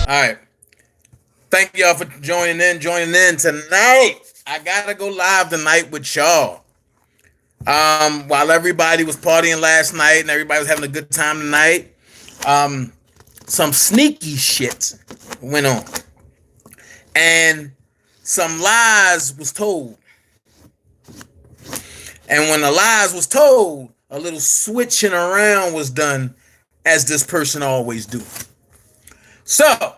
All right. Thank y'all for joining in. Joining in tonight. I gotta go live tonight with y'all. While everybody was partying last night and everybody was having a good time tonight, um, some sneaky shit went on, and some lies was told. And when the lies was told, a little switching around was done, as this person always do. So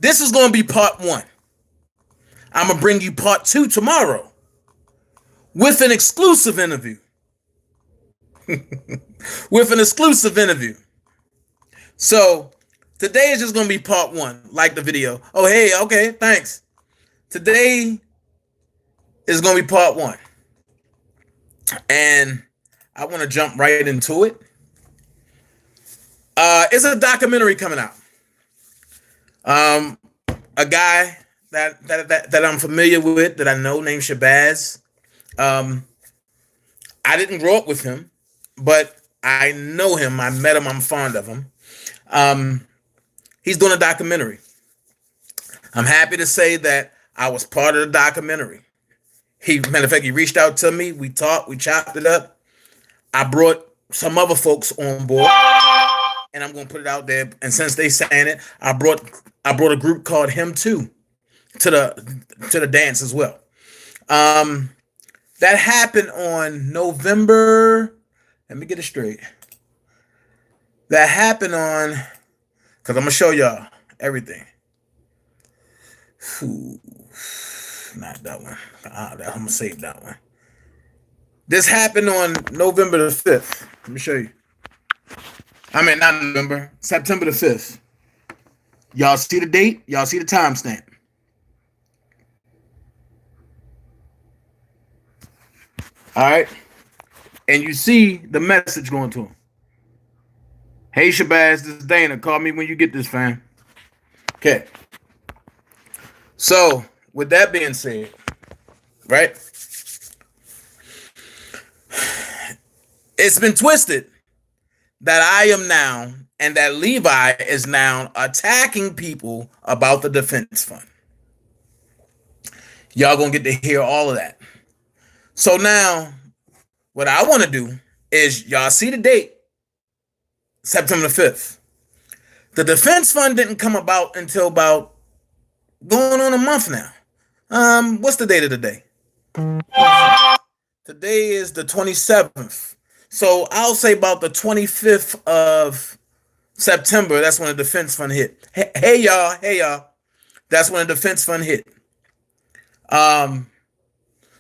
this is gonna be part one. I'm gonna bring you part two tomorrow with an exclusive interview. With an exclusive interview. So today is just gonna be part one, like the video. Oh, hey, okay, thanks. Today is gonna be part one. And I want to jump right into it. It's a documentary coming out. A guy that I'm familiar with, that I know, named Shabazz. I didn't grow up with him, but I know him. I met him. I'm fond of him. He's doing a documentary. I'm happy to say that I was part of the documentary. Matter of fact, he reached out to me. We talked. We chopped it up. I brought some other folks on board, and I'm gonna put it out there. And since they saying it, I brought a group called Him Too to the dance as well. That happened on November. Let me get it straight. That happened on, because I'm gonna show y'all everything. Ooh, not that one. I'm gonna save that one. This happened on November the 5th. Let me show you. I mean, not November, September the 5th. Y'all see the date? Y'all see the timestamp? All right. And you see the message going to him. Hey, Shabazz, this is Dana. Call me when you get this, fam. Okay. So, with that being said, right? It's been twisted that I am now, and that Levi is now attacking people about the defense fund. Y'all gonna get to hear all of that. So now, what I want to do is, y'all see the date, September 5th. The defense fund didn't come about until about going on a month now. What's the date of the day? Today is the 27th. So I'll say about the 25th of September, that's when the defense fund hit. Hey y'all. That's when the defense fund hit.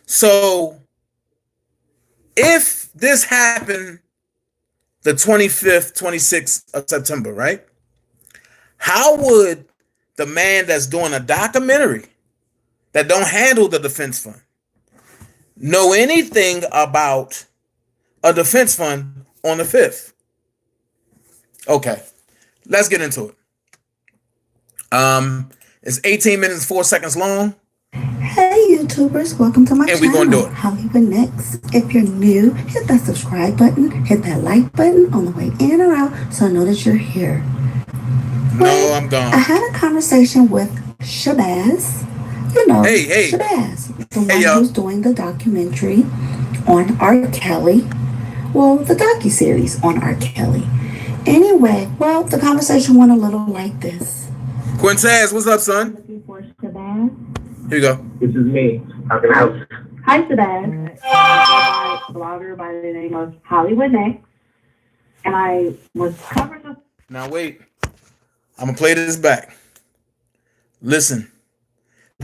So if this happened the 25th, 26th of September, right? How would the man that's doing a documentary that don't handle the defense fund know anything about a defense fund on the 5th? Okay, let's get into it. It's 18 minutes and 4 seconds long. Hey YouTubers, welcome to my channel. And we're gonna do it. Hollywood Next. If you're new, hit that subscribe button, hit that like button on the way in or out so I know that you're here. No, I'm gone. I had a conversation with Shabazz. You know, Hey. Shabazz, the one who's doing the documentary on R. Kelly. Well, the docuseries on R. Kelly. Anyway, well, the conversation went a little like this. Quintez, what's up, son? Looking for Shabazz. Here you go. This is me. How can I help? Hi, Shabazz. I'm a blogger by the name of Hollywood Next, and I was covering the... Now wait. I'm gonna play this back. Listen,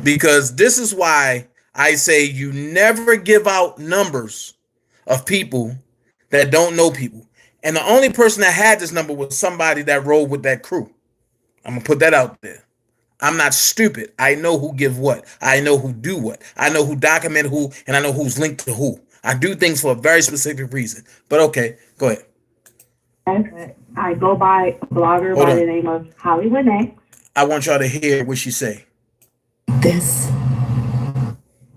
because this is why I say you never give out numbers of people that don't know people. And the only person that had this number was somebody that rode with that crew. I'm gonna put that out there. I'm not stupid. I know who give what. I know who do what. I know who document who, and I know who's linked to who. I do things for a very specific reason. But okay, go ahead. I go by a blogger by the name of Hollywood Next. I want y'all to hear what she say. This.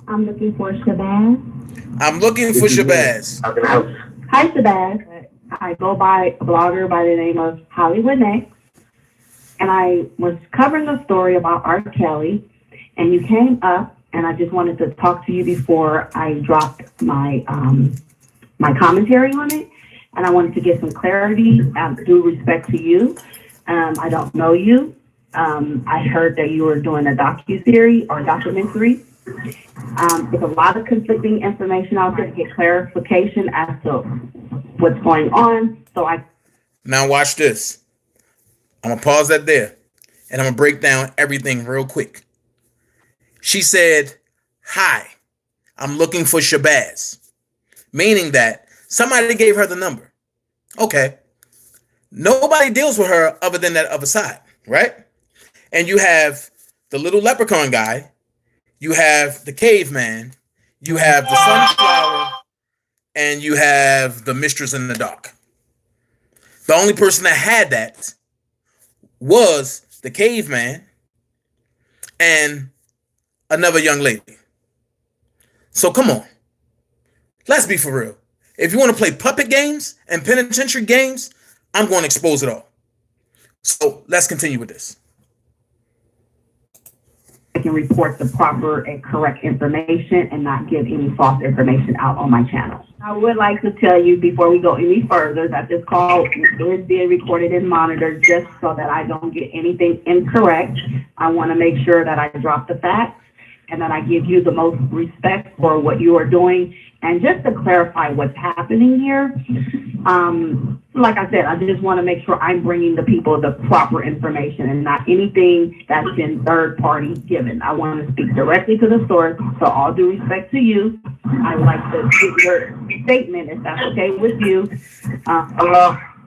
I'm looking for Shabazz. I'm looking for Shabazz. How can I help? Hi, Shabazz. I go by a blogger by the name of Hollywood Next. and I was covering the story about R. Kelly, and you came up, and I just wanted to talk to you before I dropped my my commentary on it, and I wanted to get some clarity, due respect to you. I don't know you. I heard that you were doing a docuseries or documentary. There's a lot of conflicting information out there to get clarification as to what's going on. Now watch this. I'm gonna pause that there, and I'm gonna break down everything real quick. She said, "Hi, I'm looking for Shabazz," meaning that somebody gave her the number. Okay. Nobody deals with her other than that other side, right? And you have the little leprechaun guy, you have the caveman, you have the sunflower, and you have the mistress in the dark. The only person that had that was the caveman and another young lady. So come on. Let's be for real. If you want to play puppet games and penitentiary games, I'm going to expose it all. So let's continue with this. I can report the proper and correct information and not give any false information out on my channel. I would like to tell you before we go any further that this call is being recorded and monitored just so that I don't get anything incorrect. I want to make sure that I drop the facts and that I give you the most respect for what you are doing. And just to clarify what's happening here, like I said, I just want to make sure I'm bringing the people the proper information and not anything that's been third party given. I want to speak directly to the source. So all due respect to you, I would like to get your statement if that's okay with you.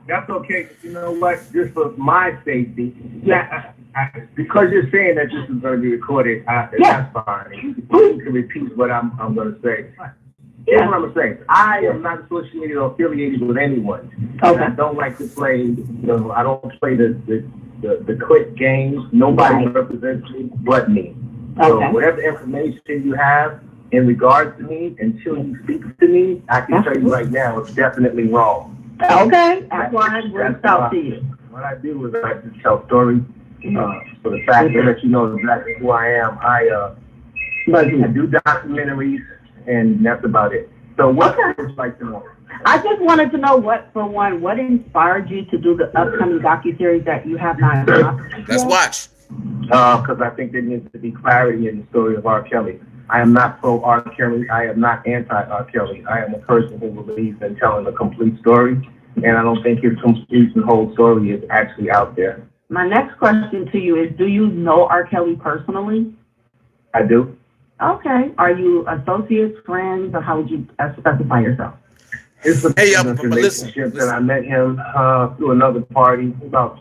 That's okay. You know what? Just for my safety. Yeah. Because you're saying that this is going to be recorded, that's fine. You can repeat what I'm going to say. Here's what I'm saying. I am not associated or affiliated with anyone. Okay. I don't like to play, I don't play the click games. Nobody represents me but me. So whatever information you have in regards to me, until you speak to me, I can tell you right now, it's definitely wrong. Okay. That's why I reached out to you. What I do is I just tell stories. For the fact that you know exactly who I am, I do documentaries, and that's about it. So what would you like to know? I just wanted to know what inspired you to do the upcoming docuseries that you have not done? Let's watch. Because I think there needs to be clarity in the story of R. Kelly. I am not pro R. Kelly. I am not anti R. Kelly. I am a person who believes in telling a complete story, and I don't think his complete and whole story is actually out there. My next question to you is, do you know R. Kelly personally? I do. Okay. Are you associates, friends, or how would you specify yourself? It's a but relationship that I met him through another party about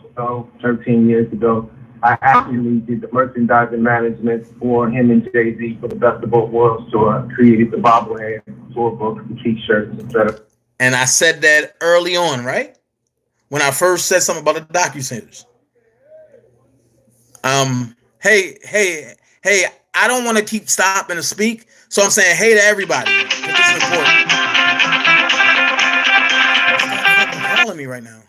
13 years ago. I actually did the merchandising management for him and Jay-Z for the Best of Both Worlds tour. I created the bobblehead, tour books, the t-shirts, etc. And I said that early on, right? When I first said something about the docuseries. Hey, I don't want to keep stopping to speak, so I'm saying hey to everybody. This is important. Stop calling me right now.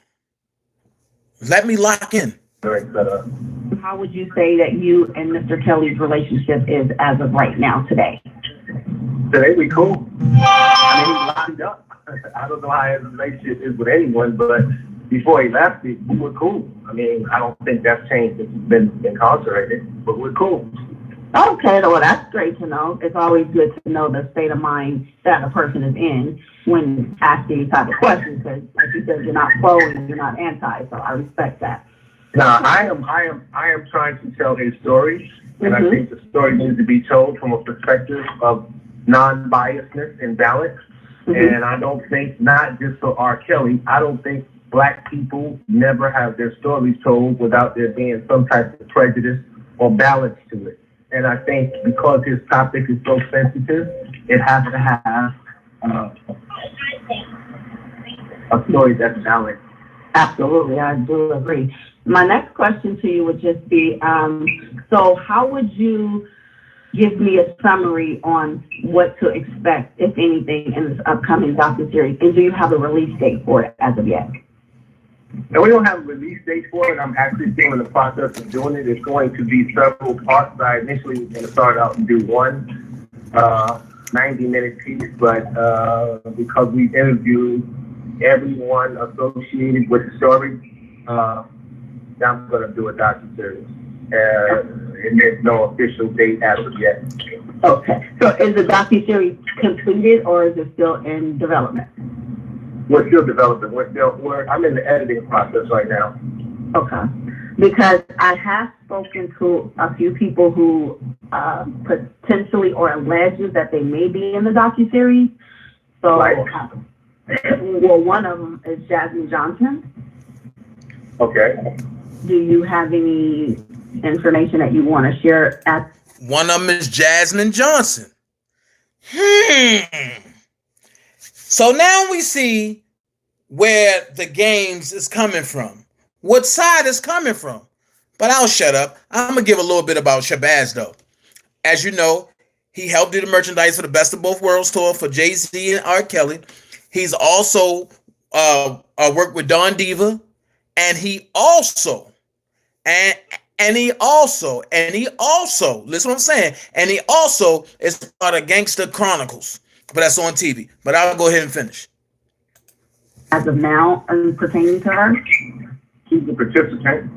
Let me lock in. How would you say that you and Mr. Kelly's relationship is as of right now today? Today we cool. I mean, he's locked up. I don't know how his relationship is with anyone, but before he left, we were cool. I mean, I don't think that's changed since he's been incarcerated, but we're cool. Okay, well, that's great to know. It's always good to know the state of mind that a person is in when asking these type of questions, because like you said, you're not pro and you're not anti, so I respect that. Now, I am trying to tell his story, and I think the story needs to be told from a perspective of non-biasness and balance. And I don't think, not just for R. Kelly, I don't think Black people never have their stories told without there being some type of prejudice or balance to it. And I think because his topic is so sensitive, it has to have a story that's balanced. Absolutely, I do agree. My next question to you would just be, so how would you give me a summary on what to expect, if anything, in this upcoming docuseries? And do you have a release date for it as of yet? And we don't have a release date for it. I'm actually still in the process of doing it. It's going to be several parts. I initially was going to start out and do one 90-minute piece, but because we interviewed everyone associated with the story, now I'm going to do a docuseries. And there's no official date as of yet. Okay. So is the docuseries completed or is it still in development? We're still developing. I'm in the editing process right now. Okay. Because I have spoken to a few people who potentially or alleges that they may be in the docuseries. So, Right. Well, one of them is Jasmine Johnson. Okay. Do you have any information that you want to share at? One of them is Jasmine Johnson. So now we see where the games is coming from, what side is coming from. But I'll shut up. I'm going to give a little bit about Shabazz, though. As you know, he helped do the merchandise for the Best of Both Worlds tour for Jay-Z and R. Kelly. He's also worked with Don Diva, and he also, listen what I'm saying, and he also is part of Gangster Chronicles, but that's on TV. But I'll go ahead and finish. As of now, pertaining to her? She's a participant.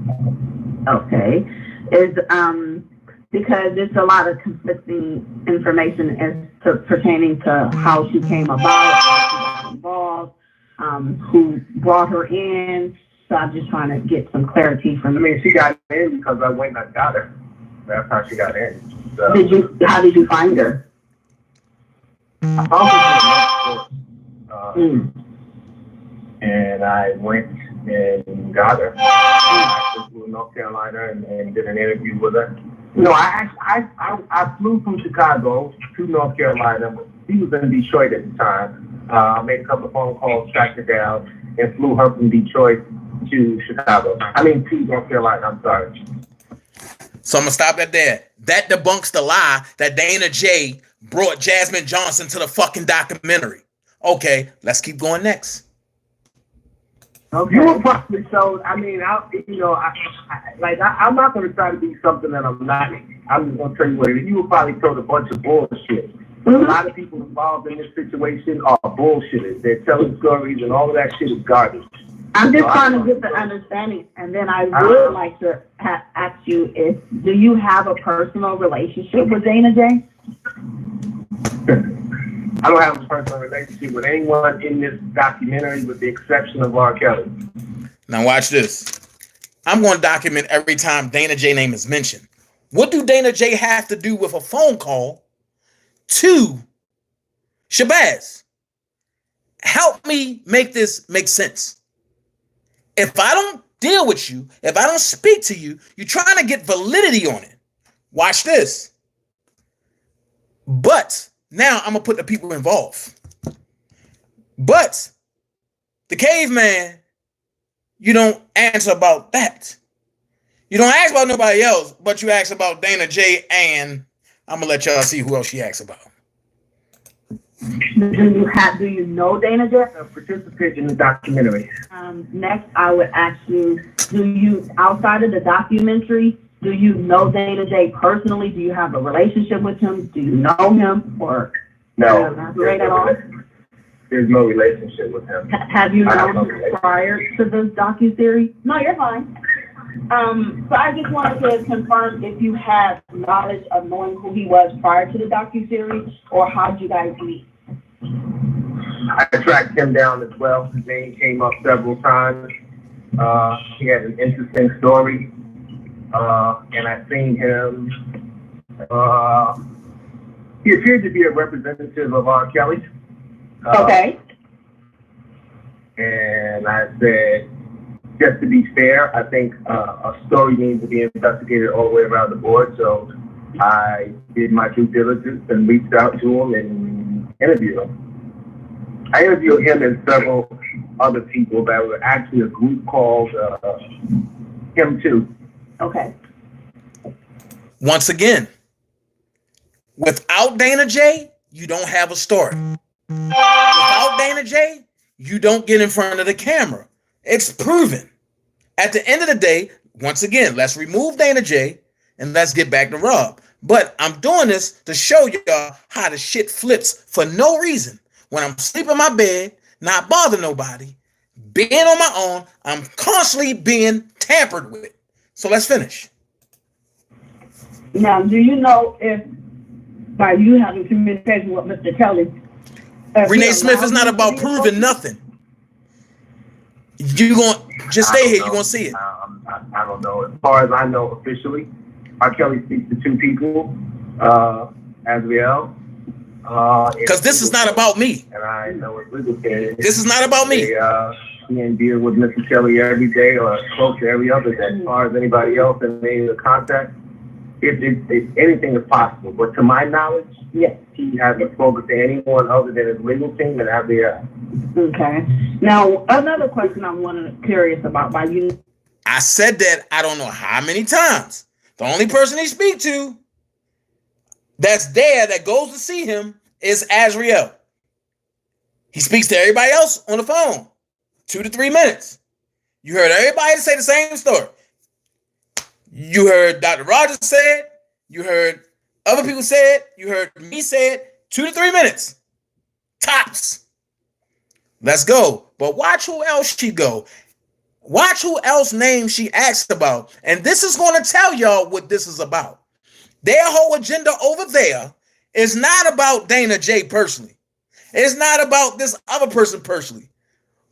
Okay. Is because there's a lot of conflicting information as to pertaining to how she came about, how she got involved, who brought her in. So I'm just trying to get some clarity from I mean, she got in because I went and I got her. That's how she got in. So, How did you find her? I found her and I went and got her. I flew to North Carolina and did an interview with her. No, I flew from Chicago to North Carolina. She was in Detroit at the time. I made a couple of phone calls, tracked her down, and flew her from Detroit to Chicago. To North Carolina, I'm sorry. So I'm going to stop that there. That debunks the lie that Dana J brought Jasmine Johnson to the fucking documentary. Okay, let's keep going next. Okay. You were probably so. I'm not going to try to be something that I'm not. I'm just going to tell you what it is. You were probably told a bunch of bullshit. A lot of people involved in this situation are bullshitters. They're telling stories, and all of that shit is garbage. I'm just trying to get the understanding, and then I would like to ask you do you have a personal relationship with Dana J? I don't have a personal relationship with anyone in this documentary with the exception of R. Kelly. Now watch this. I'm going to document every time Dana J name is mentioned. What do Dana J have to do with a phone call to Shabazz? Help me make this make sense. If I don't deal with you, if I don't speak to you, you're trying to get validity on it. Watch this. But now I'm going to put the people involved. But the caveman, you don't answer about that. You don't ask about nobody else, but you ask about Dana J, and I'm going to let y'all see who else she asks about. Do you know Dana J? A participant in the documentary. Next, I would ask you, outside of the documentary, do you know Dana J personally? Do you have a relationship with him? Do you know him? Or No. Elaborate at all? There's no relationship with him. Have you known him prior to this docuseries? No, you're fine. So I just wanted to confirm if you have knowledge of knowing who he was prior to the docuseries, or how did you guys meet? I tracked him down as well. His name came up several times. He had an interesting story. And I've seen him. He appeared to be a representative of R. Kelly. Okay. And I said, just to be fair, I think a story needs to be investigated all the way around the board. So I did my due diligence and reached out to him and interviewed him. I interviewed him and several other people that were actually a group called Him Too. Okay. Once again, without Dana J, you don't have a story. Without Dana J, you don't get in front of the camera. It's proven. At the end of the day, once again, let's remove Dana J and let's get back to Rob. But I'm doing this to show y'all how the shit flips for no reason. When I'm sleeping in my bed, not bother nobody, being on my own, I'm constantly being tampered with. So let's finish. Now, do you know if by you having communication with Mr. Kelly, Renee Smith is not about proving nothing. You going just stay here. You're gonna see it. I don't know. As far as I know, officially, R. Kelly speaks to two people, Azriel. Because this is not about me. And I know it's legal case. This is not about me. He ain't deal with Mr. Kelly every day or close to every other day. As far as anybody else in any of the contact, if anything is possible. But to my knowledge, yes, he hasn't spoken to anyone other than his legal team and Azriel. Okay. Now, another question I'm curious about by you. I said that I don't know how many times. The only person he speak to that's there that goes to see him is Azriel. He speaks to everybody else on the phone. 2 to 3 minutes. You heard everybody say the same story. You heard Dr. Rogers say it. You heard other people say it. You heard me say it. 2 to 3 minutes. Tops. Let's go. But watch who else she go. Watch who else name she asked about. And this is going to tell y'all what this is about. Their whole agenda over there is not about Dana J personally. It's not about this other person personally.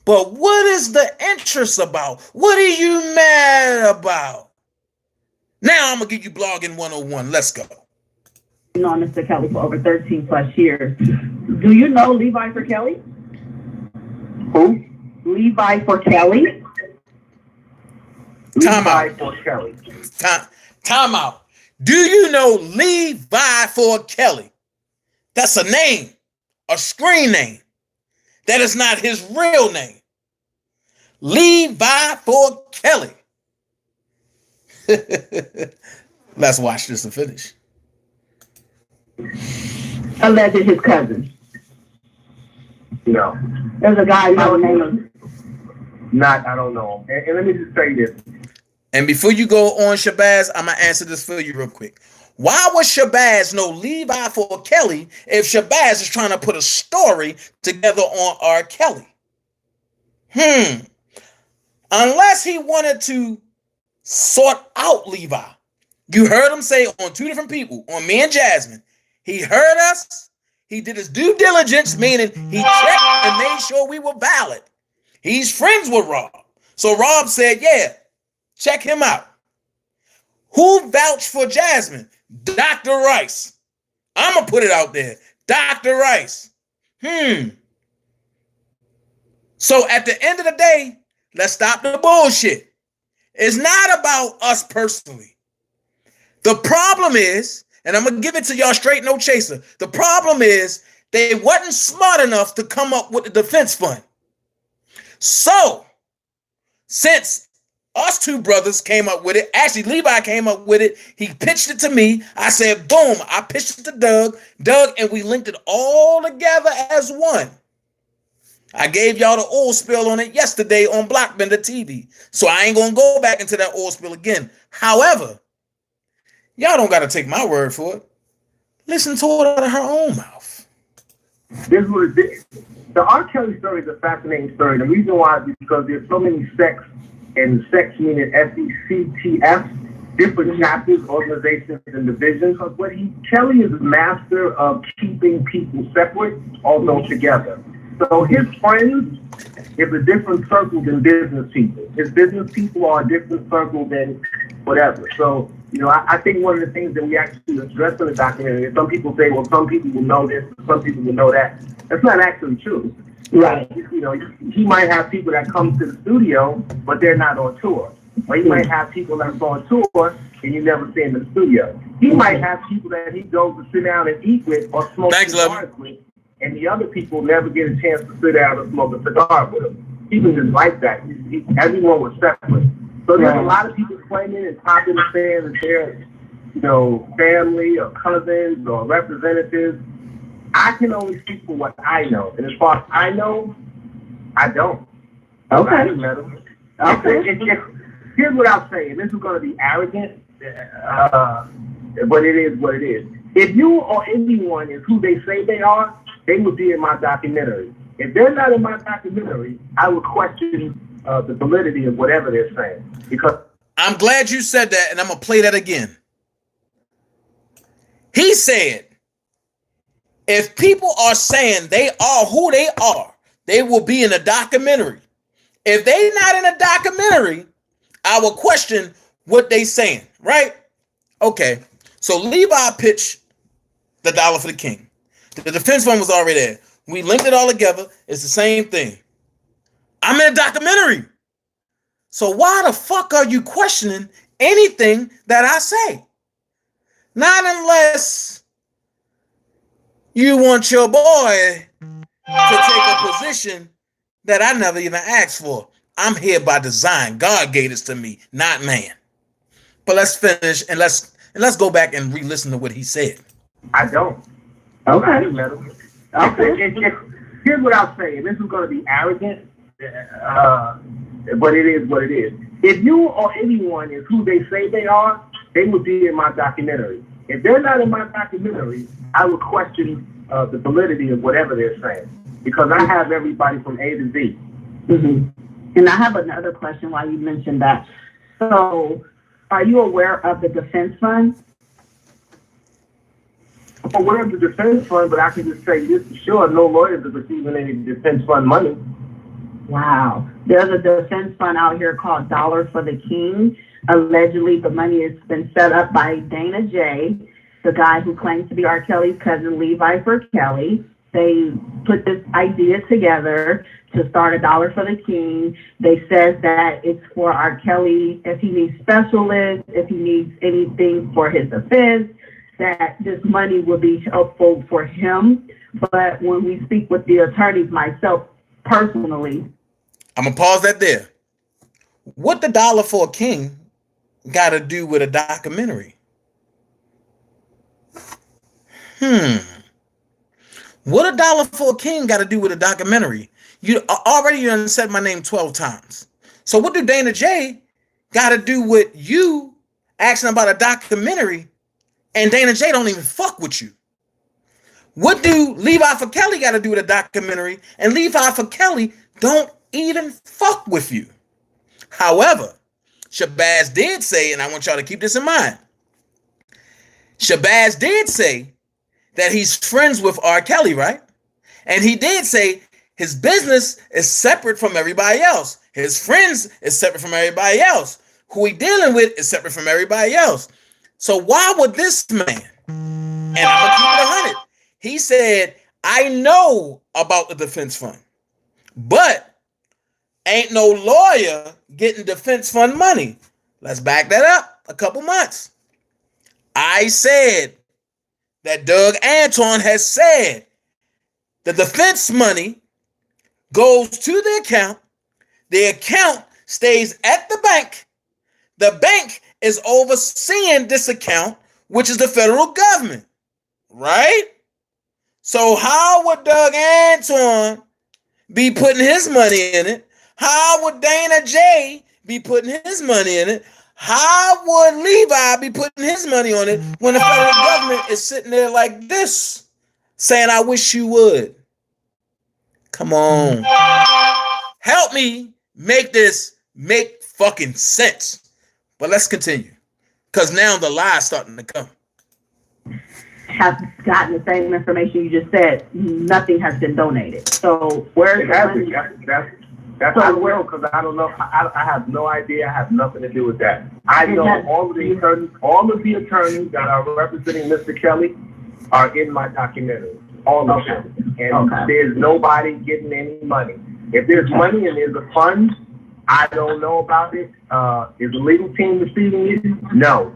But what is the interest about? What are you mad about? Now I'm going to give you blogging 101. Let's go. You know Mr. Kelly for over 13 plus years. Do you know Levi for Kelly? Who? Levi for Kelly? Time Levi out. for Kelly. Time out. Do you know Levi for Kelly? That's a name, a screen name. That is not his real name. Levi for Kelly. Let's watch this and finish. Alleged his cousin. No. There's a guy by the name of. I don't know. And let me just say this. And before you go on, Shabazz, I'm going to answer this for you real quick. Why would Shabazz know Levi for Kelly if Shabazz is trying to put a story together on R. Kelly? Unless he wanted to sort out Levi. You heard him say on 2 different people, on me and Jasmine. He heard us. He did his due diligence, meaning he checked and made sure we were valid. He's friends with Rob. So Rob said, yeah, check him out. Who vouched for Jasmine? Dr. Rice. I'm going to put it out there. Dr. Rice. So at the end of the day, let's stop the bullshit. It's not about us personally. The problem is, and I'm going to give it to y'all straight, no chaser. The problem is they wasn't smart enough to come up with the defense fund. So, since us 2 brothers came up with it, actually Levi came up with it, he pitched it to me. I said, boom, I pitched it to Doug, and we linked it all together as one. I gave y'all the oil spill on it yesterday on Blockbender TV. So I ain't going to go back into that oil spill again. However, y'all don't got to take my word for it. Listen to it out of her own mouth. This is what it is. The R. Kelly story is a fascinating story. The reason why is because there's so many sects, and sex meaning SECTF, different chapters, organizations, and divisions. Because Kelly is a master of keeping people separate, although together. So his friends is a different circle than business people. His business people are a different circle than whatever. So, I think one of the things that we actually address in the documentary is some people say, well, some people will know this, some people will know that. That's not actually true. Right. He might have people that come to the studio, but they're not on tour. Or he might have people that's on tour and you never see him in the studio. He might have people that he goes to sit down and eat with or smoke cigars with, and the other people never get a chance to sit down and smoke a cigar with him. People just like that. Everyone was separate. So there's a lot of people claiming and popping and saying that they're, family or cousins or representatives. I can only speak for what I know. And as far as I know, I don't. Okay. I met him. Okay. Here's what I'll say, and this is going to be arrogant, but it is what it is. If you or anyone is who they say they are, they would be in my documentary. If they're not in my documentary, I would question the validity of whatever they're saying. Because I'm glad you said that, and I'm going to play that again. He said, if people are saying they are who they are, they will be in a documentary. If they're not in a documentary, I will question what they saying, right? Okay, so Levi pitched the dollar for the king. The defense fund was already there. We linked it all together. It's the same thing. I'm in a documentary. So why the fuck are you questioning anything that I say? Not unless you want your boy to take a position that I never even asked for. I'm here by design. God gave this to me, not man. But let's finish and let's go back and re-listen to what he said. I don't. Okay. I didn't let him. Okay. Here's what I'll say, and this is going to be arrogant, but it is what it is. If you or anyone is who they say they are, they would be in my documentary. If they're not in my documentary, I would question the validity of whatever they're saying, because I have everybody from A to Z. Mm-hmm. And I have another question while you mentioned that. So, are you aware of the defense fund? I'm aware of the defense fund, but I can just say this for sure: no lawyers are receiving any defense fund money. Wow. There's a defense fund out here called Dollar for the King. Allegedly, the money has been set up by Dana J., the guy who claims to be R. Kelly's cousin, Levi for Kelly. They put this idea together to start a Dollar for the King. They said that it's for R. Kelly if he needs specialists, if he needs anything for his defense, that this money will be helpful for him. But when we speak with the attorneys, myself personally, I'm gonna pause that there. What the Dollar for a King got to do with a documentary? What a Dollar for a King got to do with a documentary? You done said my name 12 times. So what do Dana J got to do with you asking about a documentary and Dana J don't even fuck with you? What do Levi for Kelly got to do with a documentary and Levi for Kelly don't even fuck with you? However, Shabazz did say, and I want y'all to keep this in mind, Shabazz did say that he's friends with R. Kelly, right? And he did say his business is separate from everybody else. His friends is separate from everybody else. Who he dealing with is separate from everybody else. So why would this man, and I'm gonna keep it 100, he said, I know about the defense fund, but ain't no lawyer getting defense fund money. Let's back that up a couple months. I said that Doug Antoine has said the defense money goes to the account stays at the bank is overseeing this account, which is the federal government, right? So how would Doug Antoine be putting his money in it? How would Dana J be putting his money in it? How would Levi be putting his money on it when the federal government is sitting there like this, saying, I wish you would? Come on. Help me make this make fucking sense. But let's continue, because now the lie's starting to come. Have gotten the same information you just said. Nothing has been donated. So where's the money? That's I will, because I don't know. I have no idea. I have nothing to do with that. I know all of the attorneys that are representing Mr. Kelly are in my documentary. All of them. And there's nobody getting any money. If there's money and there's a fund, I don't know about it. Is the legal team receiving it? No.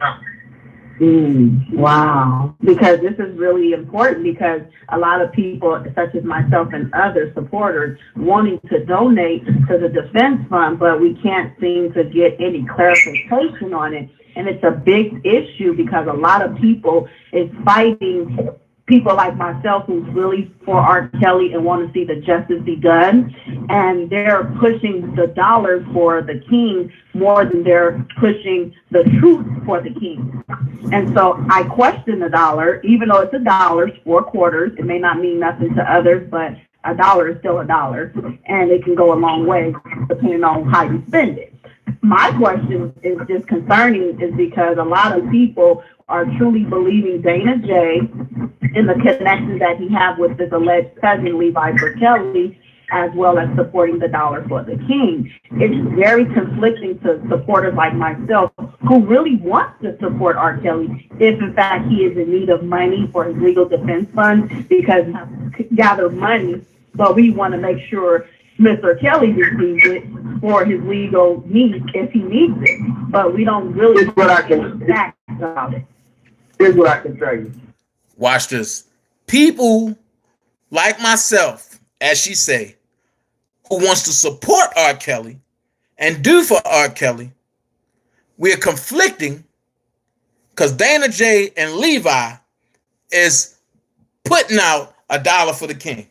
Wow. Because this is really important, because a lot of people, such as myself and other supporters, wanting to donate to the defense fund, but we can't seem to get any clarification on it. And it's a big issue because a lot of people is fighting people like myself who's really for R. Kelly and want to see the justice be done, and they're pushing the dollars for the king more than they're pushing the truth for the king. And so I question the dollar, even though it's $1, 4 quarters. It may not mean nothing to others, but $1 is still $1, and it can go a long way depending on how you spend it. My question is just concerning is because a lot of people are truly believing Dana J in the connections that he have with this alleged cousin, Levi Kelly, as well as supporting the dollar for the king. It's very conflicting to supporters like myself who really want to support R. Kelly if in fact he is in need of money for his legal defense fund, because he gathered money, but we want to make sure Mr. Kelly receives it for his legal needs if he needs it. But we don't really Here's what I can fact about it. Here's what I can tell you. Watch this. People like myself, as she say, who wants to support R. Kelly and do for R. Kelly, we're conflicting because Dana J and Levi is putting out $1 for the king.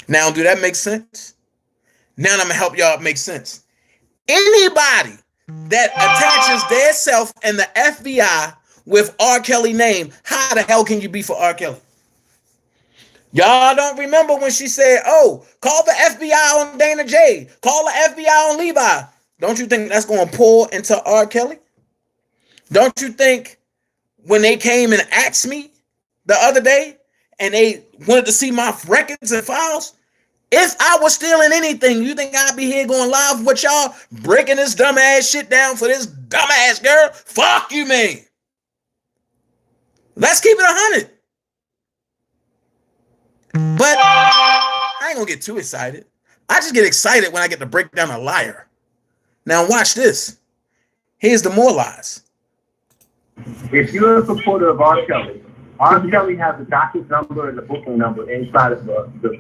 Now, do that make sense? Now I'm gonna help y'all make sense. Anybody that attaches their self and the FBI with R. Kelly name, how the hell can you be for R. Kelly? Y'all don't remember when she said, oh, call the FBI on Dana J, call the FBI on Levi. Don't you think that's going to pull into R. Kelly? Don't you think when they came and asked me the other day and they wanted to see my records and files, if I was stealing anything, you think I'd be here going live with y'all, breaking this dumbass shit down for this dumbass girl? Fuck you, man. Let's keep it 100. But I ain't gonna get too excited. I just get excited when I get to break down a liar. Now watch this. Here's the more lies. If you're a supporter of R. Kelly has the docket number and the booking number inside of the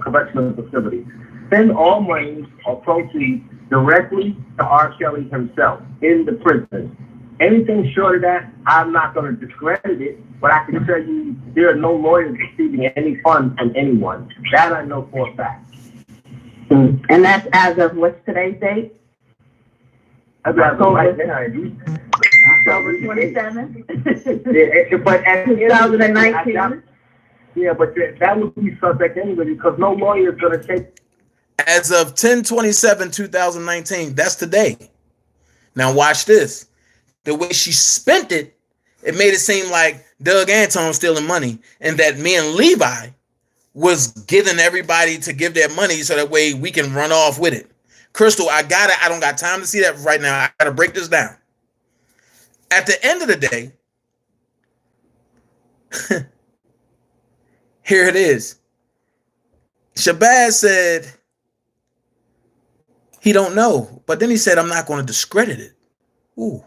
correctional facility. Send all money or proceeds directly to R. Kelly himself in the prison. Anything short of that, I'm not going to discredit it, but I can tell you there are no lawyers receiving any funds from anyone. That I know for a fact. And that's as of what's today's date? October 27th. But at 2019. Yeah, but that would be suspect anyway because no lawyer is going to take. As of 10/27/2019, that's today. Now watch this. The way she spent it, it made it seem like Doug Anton was stealing money and that me and Levi was giving everybody to give their money so that way we can run off with it. Crystal, I got it. I don't got time to see that right now. I got to break this down. At the end of the day, here it is. Shabazz said he don't know, but then he said, I'm not going to discredit it. Ooh.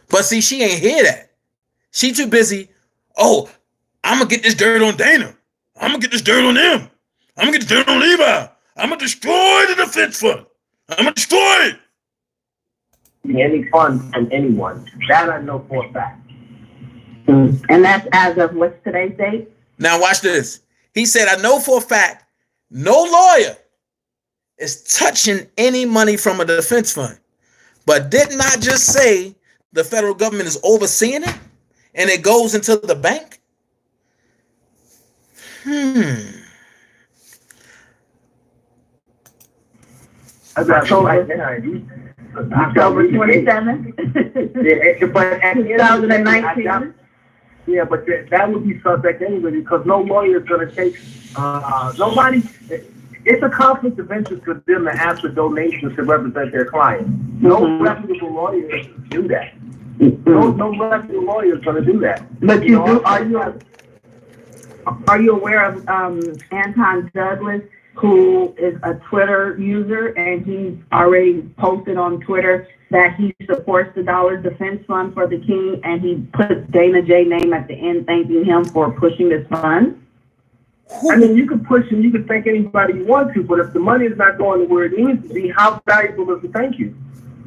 But see, she ain't hear that. She too busy. Oh, I'm going to get this dirt on Dana. I'm going to get this dirt on them. I'm going to get this dirt on Levi. I'm going to destroy the defense fund. I'm going to destroy it. Any funds from anyone. That I know for a fact. And that's as of what's today's date? Now watch this. He said, I know for a fact no lawyer is touching any money from a defense fund. But didn't I just say the federal government is overseeing it and it goes into the bank? October 27th. But at 2019. Yeah, but that would be suspect anyway because no lawyer is going to take nobody. It's a conflict of interest for them to ask for donations to represent their client. No reputable lawyer do that. No reputable lawyer is going to do that. But are you aware of Anton Douglas, who is a Twitter user, and he's already posted on Twitter that he supports the Dollar Defense Fund for the King, and he puts Dana J name at the end, thanking him for pushing this fund? I mean, you can push and you can thank anybody you want to, but if the money is not going to where it needs to be, how valuable is the thank you?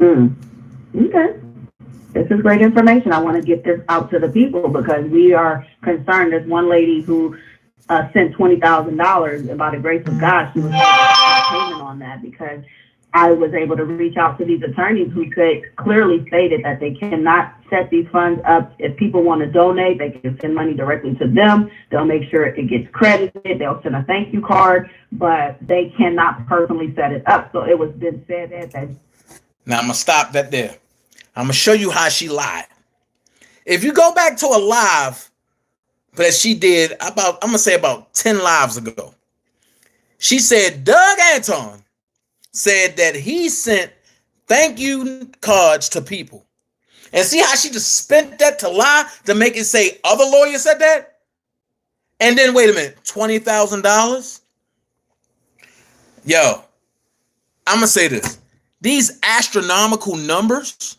Okay. this is great information. I want to get this out to the people because we are concerned. There's one lady who sent $20,000, and by the grace of God, she was able to get payment on that because I was able to reach out to these attorneys who clearly stated that they cannot set these funds up. If people want to donate, they can send money directly to them. They'll make sure it gets credited. They'll send a thank you card, but they cannot personally set it up. So it was been said that. Now I'm gonna stop that there. I'm gonna show you how she lied. If you go back to a live that she did I'm gonna say about 10 lives ago, she said Doug Anton said that he sent thank you cards to people. And see how she just spent that to lie to make it say other lawyers said that? And then wait a minute, $20,000? Yo, I'm gonna say this. These astronomical numbers,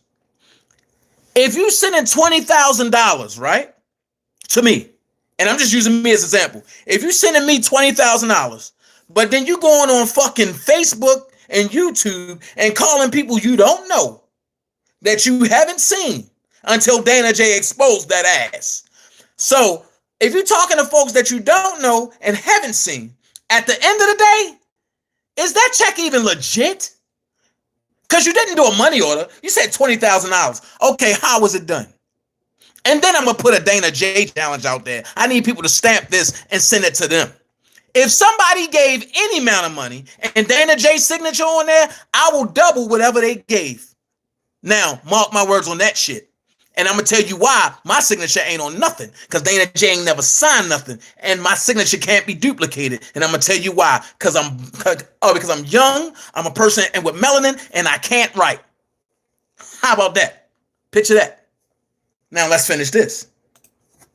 if you sending $20,000, right, to me, and I'm just using me as an example, if you sending me $20,000, but then you going on fucking Facebook and YouTube and calling people you don't know that you haven't seen until Dana J exposed that ass. So if you're talking to folks that you don't know and haven't seen, at the end of the day, is that check even legit? Because you didn't do a money order. You said $20,000. Okay, how was it done? And then I'm going to put a Dana J challenge out there. I need people to stamp this and send it to them. If somebody gave any amount of money and Dana J's signature on there, I will double whatever they gave. Now, mark my words on that shit. And I'm going to tell you why my signature ain't on nothing. Because Dana J ain't never signed nothing. And my signature can't be duplicated. And I'm going to tell you why. Because I'm young, I'm a person and with melanin, and I can't write. How about that? Picture that. Now let's finish this.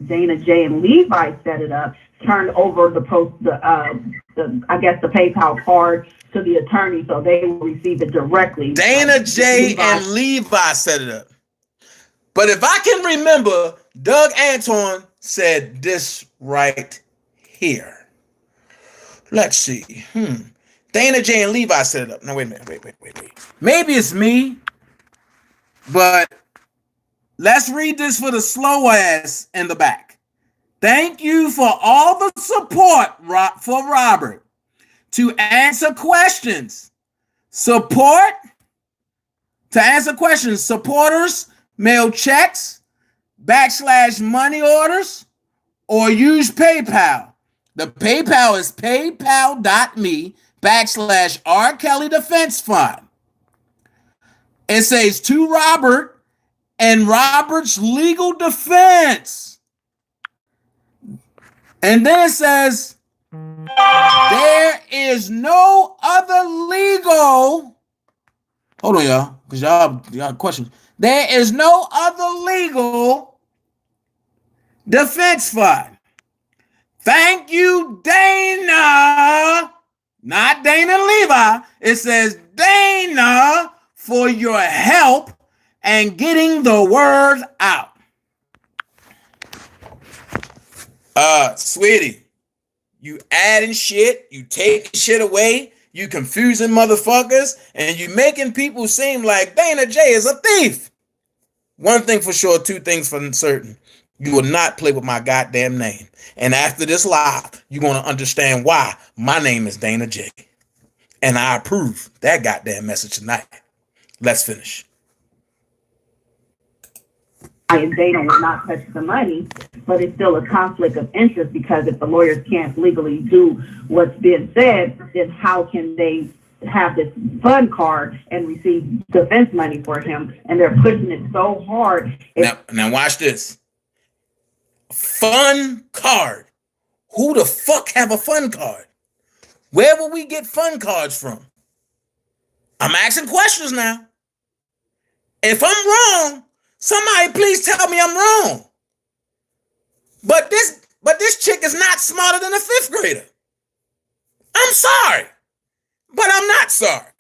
Dana J and Levi set it up, turned over the PayPal card to the attorney so they will receive it directly. Dana J and Levi set it up. But if I can remember, Doug Anton said this right here. Let's see. Dana J and Levi set it up. No, wait a minute. Wait. Maybe it's me, but let's read this for the slow ass in the back. Thank you for all the support for Robert to answer questions. Supporters mail checks, /money orders, or use PayPal. The PayPal is paypal.me/R Kelly Defense Fund. It says to Robert and Robert's legal defense. And then it says, there is no other legal. Hold on, y'all, because y'all have questions. There is no other legal defense fund. Thank you, Dana. Not Dana Levi. It says Dana for your help and getting the word out. Sweetie, you adding shit, you taking shit away, you confusing motherfuckers, and you making people seem like Dana J is a thief. One thing for sure, two things for certain. You will not play with my goddamn name. And after this live, you're going to understand why my name is Dana J. And I approve that goddamn message tonight. Let's finish. And Dana will not touch the money, but it's still a conflict of interest because if the lawyers can't legally do what's been said, then how can they have this fund card and receive defense money for him? And they're pushing it so hard. Now watch this. Fun card. Who the fuck have a fun card? Where will we get fun cards from? I'm asking questions now. If I'm wrong, somebody please tell me I'm wrong. But this chick is not smarter than a fifth grader. I'm sorry, but I'm not sorry.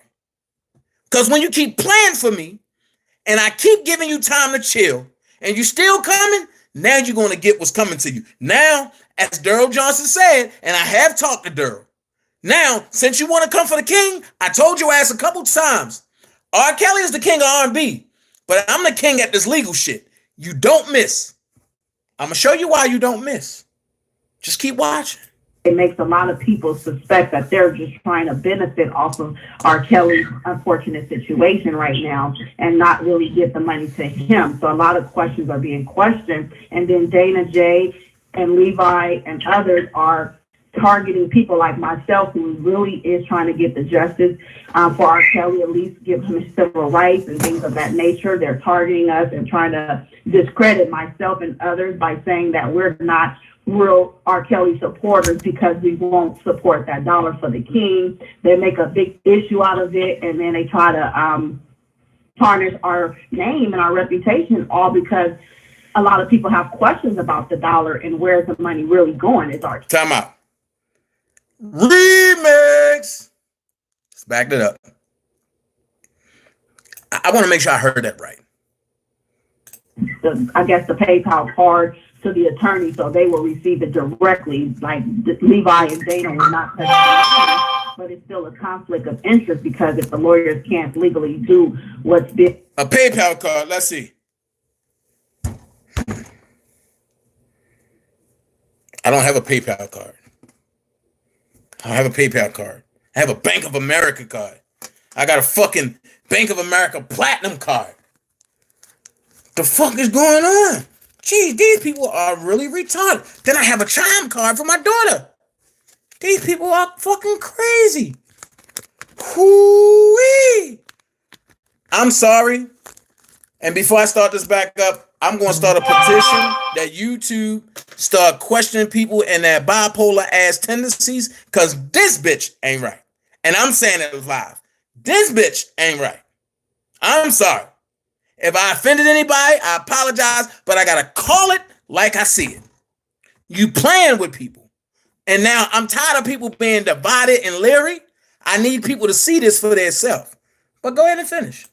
Because when you keep playing for me and I keep giving you time to chill and you still coming, now you're going to get what's coming to you. Now, as Daryl Johnson said, and I have talked to Daryl. Now, since you want to come for the king, I told your ass a couple times, R. Kelly is the king of R&B. But I'm the king at this legal shit. You don't miss. I'm gonna show you why you don't miss. Just keep watching. It makes a lot of people suspect that they're just trying to benefit off of R. Kelly's unfortunate situation right now and not really give the money to him. So a lot of questions are being questioned. And then Dana J and Levi and others are targeting people like myself who really is trying to get the justice for R. Kelly, at least give him his civil rights and things of that nature. They're targeting us and trying to discredit myself and others by saying that we're not real R. Kelly supporters because we won't support that dollar for the king. They make a big issue out of it, and then they try to tarnish our name and our reputation, all because a lot of people have questions about the dollar and where's the money really going. Is our time out. Remix. Let's back it up. I want to make sure I heard that right. I guess the PayPal card to the attorney, so they will receive it directly. Like Levi and Dana will not touch it, but it's still a conflict of interest because if the lawyers can't legally do what's been a PayPal card. Let's see. I don't have a PayPal card. I don't have a PayPal card. I have a Bank of America card. I got a fucking Bank of America Platinum card. The fuck is going on? Geez, these people are really retarded. Then I have a Chime card for my daughter. These people are fucking crazy. Hoo-wee. I'm sorry. And before I start this back up, I'm going to start a petition that YouTube start questioning people and their bipolar ass tendencies because this bitch ain't right. And I'm saying it live. This bitch ain't right. I'm sorry. If I offended anybody, I apologize, but I got to call it like I see it. You playing with people. And now I'm tired of people being divided and leery. I need people to see this for themselves. But go ahead and finish.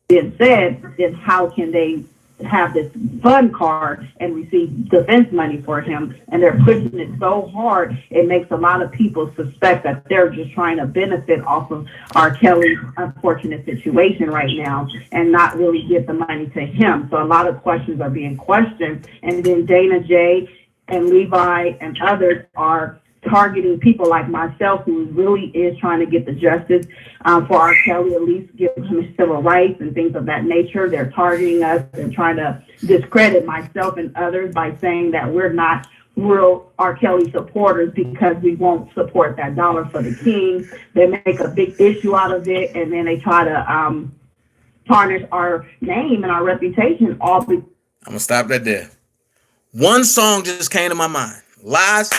It said is how can they have this fund card and receive defense money for him, and they're pushing it so hard it makes a lot of people suspect that they're just trying to benefit off of R. Kelly's unfortunate situation right now and not really give the money to him. So a lot of questions are being questioned, and then Dana J and Levi and others are targeting people like myself who really is trying to get the justice for R. Kelly, at least give him his civil rights and things of that nature. They're targeting us and trying to discredit myself and others by saying that we're not real R. Kelly supporters because we won't support that dollar for the king. They make a big issue out of it, and then they try to tarnish our name and our reputation. I'm going to stop that there. One song just came to my mind. Lies.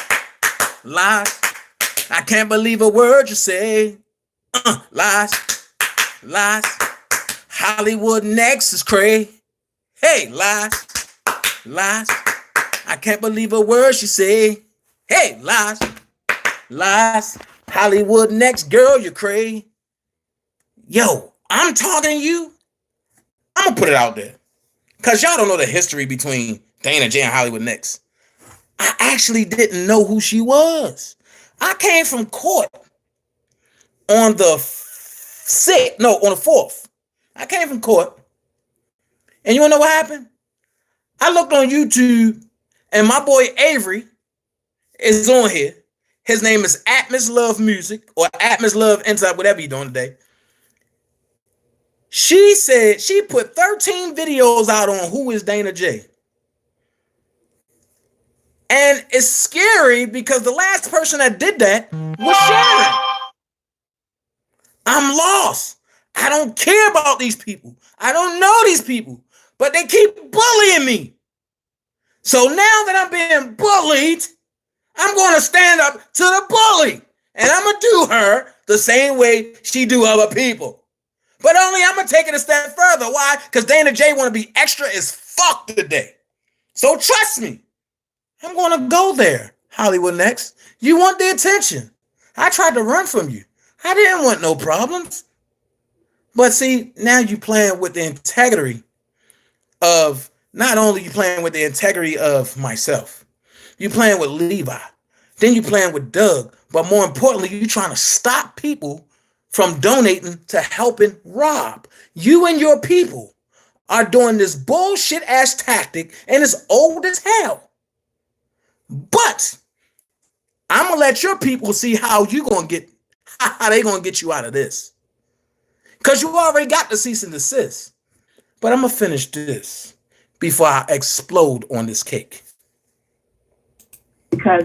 Lies. I can't believe a word you say. Lies. Lies. Hollywood next is cray. Hey, lies. Lies. I can't believe a word she say. Hey, lies. Lies. Hollywood next, girl, you cray. Yo, I'm talking to you. I'm gonna put it out there. Cause y'all don't know the history between Dana J and Hollywood next. I actually didn't know who she was. I came from court on the 4th. I came from court. And you wanna know what happened? I looked on YouTube and my boy Avery is on here. His name is Atmos Love Music or Atmos Love Inside, whatever you're doing today. She said she put 13 videos out on who is Dana J. And it's scary because the last person that did that was Sharon. I'm lost. I don't care about these people. I don't know these people, but they keep bullying me. So now that I'm being bullied, I'm going to stand up to the bully. And I'm going to do her the same way she do other people. But only I'm going to take it a step further. Why? Because Dana J want to be extra as fuck today. So trust me. I'm going to go there, Hollywood next. You want the attention. I tried to run from you. I didn't want no problems. But see, now you playing with the integrity of, not only you playing with the integrity of myself, you playing with Levi, then you playing with Doug, but more importantly, you trying to stop people from donating to helping Rob. You and your people are doing this bullshit ass tactic, and it's old as hell. But I'm gonna let your people see how they gonna get you out of this. Because you already got the cease and desist. But I'm gonna finish this before I explode on this cake. Because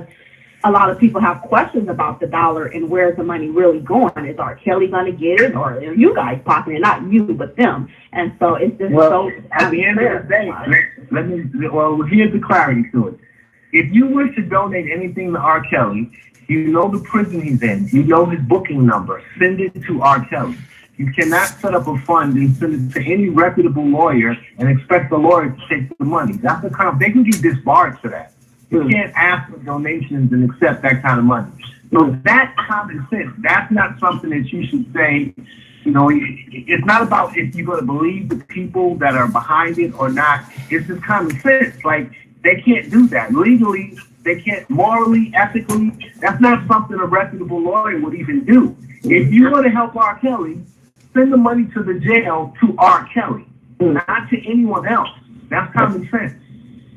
a lot of people have questions about the dollar and where's the money really going. Is R. Kelly going to get it, or are you guys pocketing it? Not you, but them. And so it's just so. At the end of the day, here's the clarity to it. If you wish to donate anything to R. Kelly, you know the prison he's in, you know his booking number, send it to R. Kelly. You cannot set up a fund and send it to any reputable lawyer and expect the lawyer to take the money. That's the kind of, they can get disbarred for that. You can't ask for donations and accept that kind of money. So that's common sense. That's not something that you should say. You know, it's not about if you're going to believe the people that are behind it or not. It's just common sense. Like, they can't do that. Legally, they can't. Morally, ethically, that's not something a reputable lawyer would even do. If you want to help R. Kelly, send the money to the jail to R. Kelly, not to anyone else. That's common sense.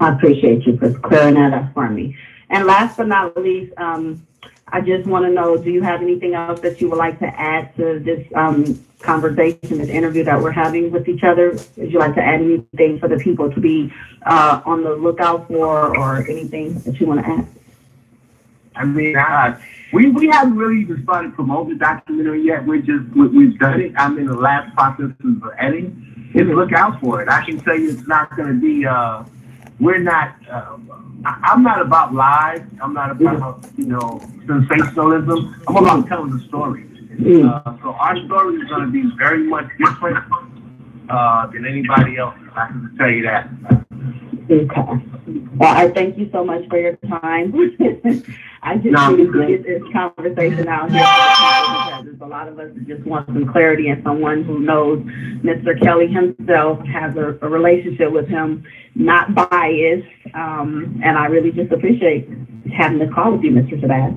I appreciate you for clearing that up for me. And last but not least, I just want to know, do you have anything else that you would like to add to this conversation, this interview that we're having with each other? Would you like to add anything for the people to be on the lookout for, or anything that you want to add? I mean, we haven't really even started promoting the documentary yet. We've done it. I'm in the last process of editing. Just look out for it. I can tell you it's not going to be, we're not, I'm not about lies. I'm not about, sensationalism. I'm about telling the story. So our story is going to be very much different than anybody else. I can tell you that. Okay. Well, I thank you so much for your time. I just need to get this conversation out here for the people, because there's a lot of us that just want some clarity, and someone who knows Mr. Kelly himself, has a relationship with him, not biased. And I really just appreciate having this call with you, Mr. Shabazz.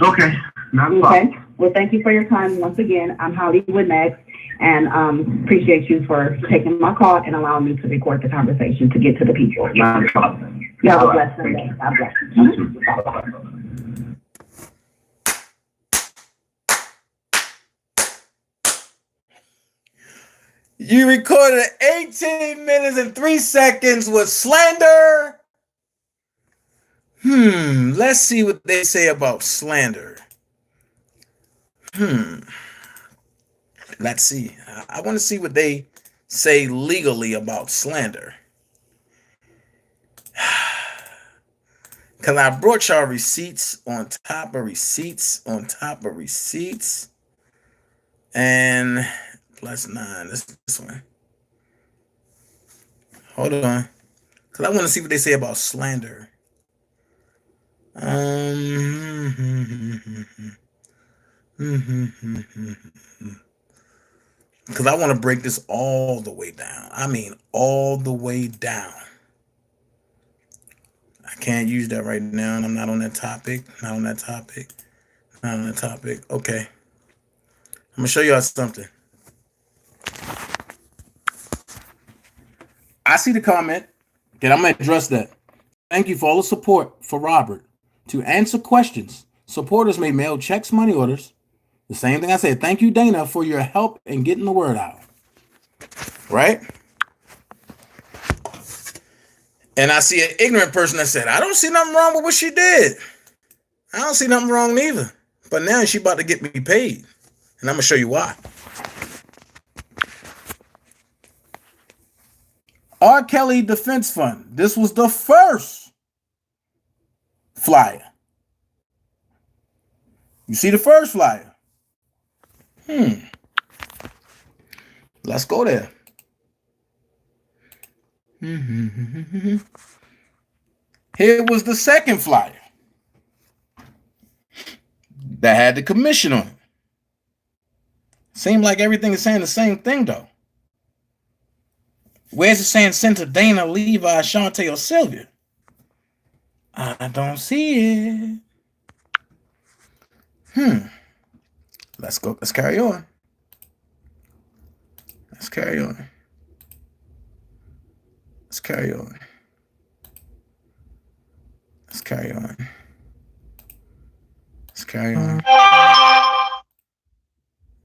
Okay. Not a problem. Okay. Well, thank you for your time once again. I'm Hollywood Next, and appreciate you for taking my call and allowing me to record the conversation to get to the people. Not a problem. You have a blessed Sunday. God bless you. You recorded 18 minutes and 3 seconds with slander. Let's see what they say about slander. Let's see. I want to see what they say legally about slander. Because I brought y'all receipts on top of receipts on top of receipts. And +9. This one. Hold on. Because I want to see what they say about slander. Because I want to break this all the way down. I mean, all the way down. I can't use that right now, and I'm not on that topic. Not on that topic. Not on that topic. Okay. I'm going to show y'all something. I see the comment. Okay, I'm going to address that. Thank you for all the support for Robert. To answer questions, supporters may mail checks, money orders. The same thing I said. Thank you, Dana, for your help in getting the word out. Right? And I see an ignorant person that said, I don't see nothing wrong with what she did. I don't see nothing wrong neither. But now she about to get me paid. And I'm going to show you why. R. Kelly Defense Fund. This was the first flyer. You see the first flyer? Let's go there. Here was the second flyer that had the commission on it. Seemed like everything is saying the same thing, though. Where's it saying sent to Dana, Levi, Shantae, or Sylvia? I don't see it. Let's go. Let's carry on. Let's carry on. carry on. Let's carry on. Let's carry on.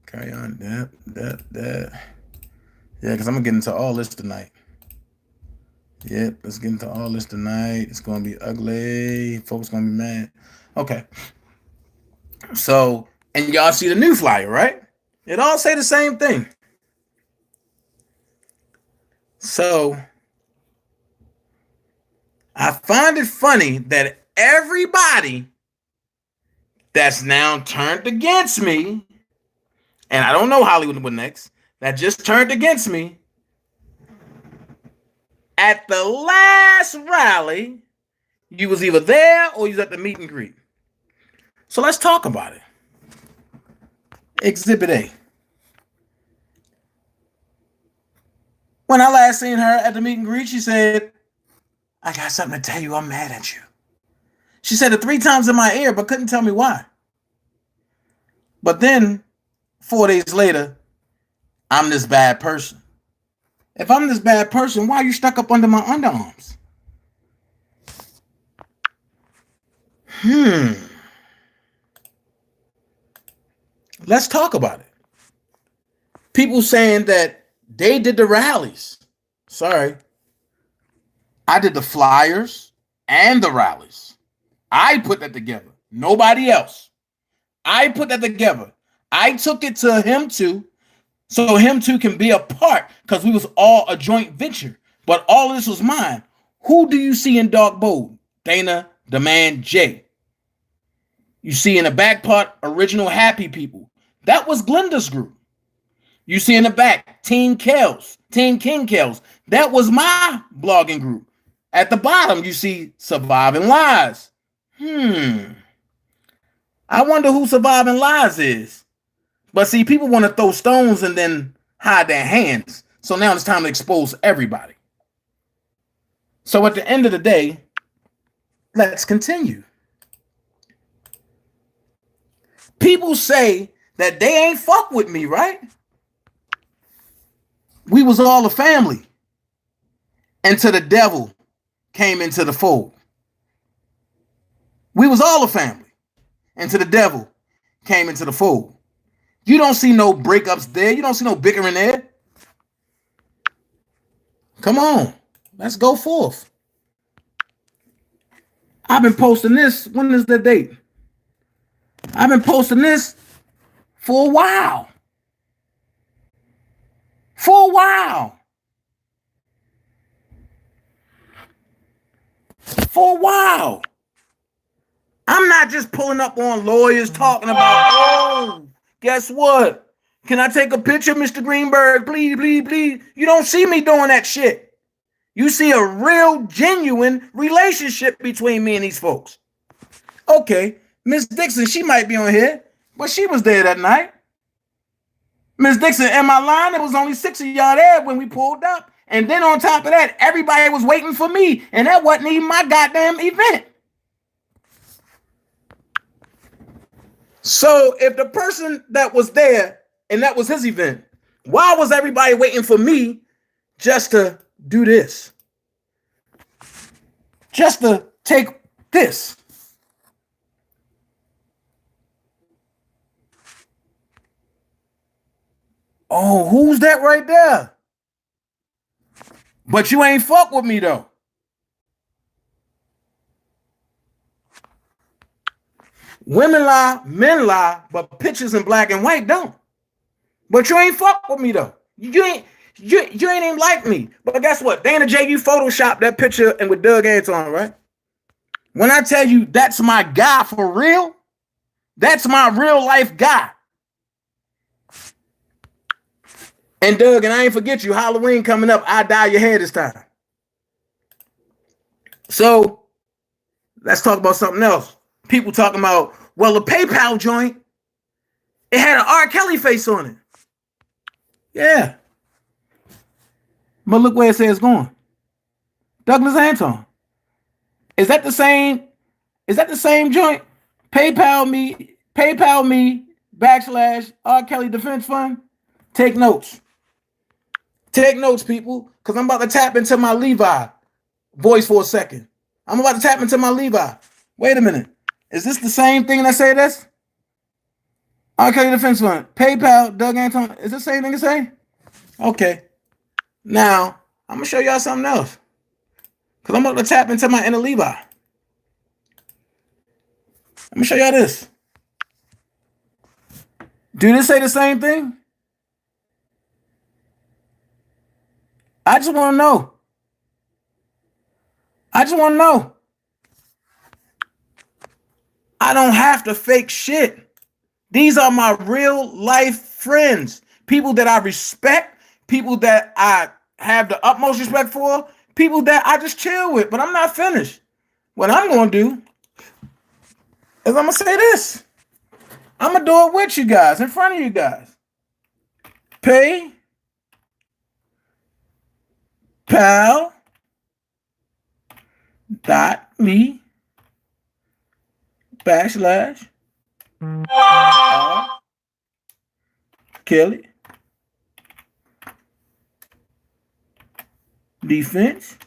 Carry on. That. Yeah, because I'm going to get into all this tonight. Yep, let's get into all this tonight. It's going to be ugly. Folks going to be mad. Okay. So, and y'all see the new flyer, right? It all say the same thing. So, I find it funny that everybody that's now turned against me, and I don't know Hollywood next, that just turned against me, at the last rally, you was either there or you was at the meet and greet. So let's talk about it. Exhibit A. When I last seen her at the meet and greet, she said, I got something to tell you. I'm mad at you. She said it 3 times in my ear, but couldn't tell me why. But then 4 days later, I'm this bad person. If I'm this bad person, why are you stuck up under my underarms? Let's talk about it. People saying that they did the rallies. Sorry. I did the flyers and the rallies. I put that together. Nobody else. I put that together. I took it to him too, so him too can be a part, because we was all a joint venture. But all of this was mine. Who do you see in dark bold? Dana, the man, Jay. You see in the back part, Original Happy People. That was Glenda's group. You see in the back, Team Kells, Team King Kells. That was my blogging group. At the bottom, you see Surviving Lies. I wonder who Surviving Lies is. But see, people want to throw stones and then hide their hands. So now it's time to expose everybody. So at the end of the day, let's continue. People say that they ain't fuck with me, right? We was all a family until the devil came into the fold. We was all a family until the devil came into the fold. You don't see no breakups there. You don't see no bickering there. Come on, let's go forth. I've been posting this. When is the date? I've been posting this for a while. For a while. For a while. I'm not just pulling up on lawyers talking about, oh, guess what? Can I take a picture, Mr. Greenberg? Please, please, please. You don't see me doing that shit. You see a real, genuine relationship between me and these folks. Okay, Miss Dixon, she might be on here, but she was there that night. Miss Dixon, am I lying? There was only 6 of y'all there when we pulled up. And then on top of that, everybody was waiting for me. And that wasn't even my goddamn event. So if the person that was there and that was his event, why was everybody waiting for me just to do this? Just to take this. Oh, who's that right there? But you ain't fuck with me though. Women lie, men lie, but pictures in black and white don't. But you ain't fuck with me though. You ain't even like me. But guess what? Dana J, you photoshopped that picture and with Doug Anton, right? When I tell you that's my guy for real, that's my real life guy. And Doug, and I ain't forget you, Halloween coming up, I dye your hair this time. So let's talk about something else. People talking about, well, the PayPal joint, it had an R. Kelly face on it. Yeah. But look where it says going. Douglas Anton. Is that the same joint? PayPal me / R. Kelly Defense Fund. Take notes. Take notes, people, because I'm about to tap into my Levi. voice for a second. I'm about to tap into my Levi. Wait a minute. Is this the same thing that say this? R. Kelly Defense Fund, PayPal, Doug Anton. Is this the same thing to say? Okay. Now, I'm going to show y'all something else. Because I'm going to tap into my inner Levi. I'm going to show y'all this. Do this say the same thing? I just want to know. I just want to know. I don't have to fake shit. These are my real life friends. People that I respect. People that I have the utmost respect for. People that I just chill with. But I'm not finished. What I'm going to do is I'm going to say this. I'm going to do it with you guys, in front of you guys. Pay. Pal. .me / Kelly Defense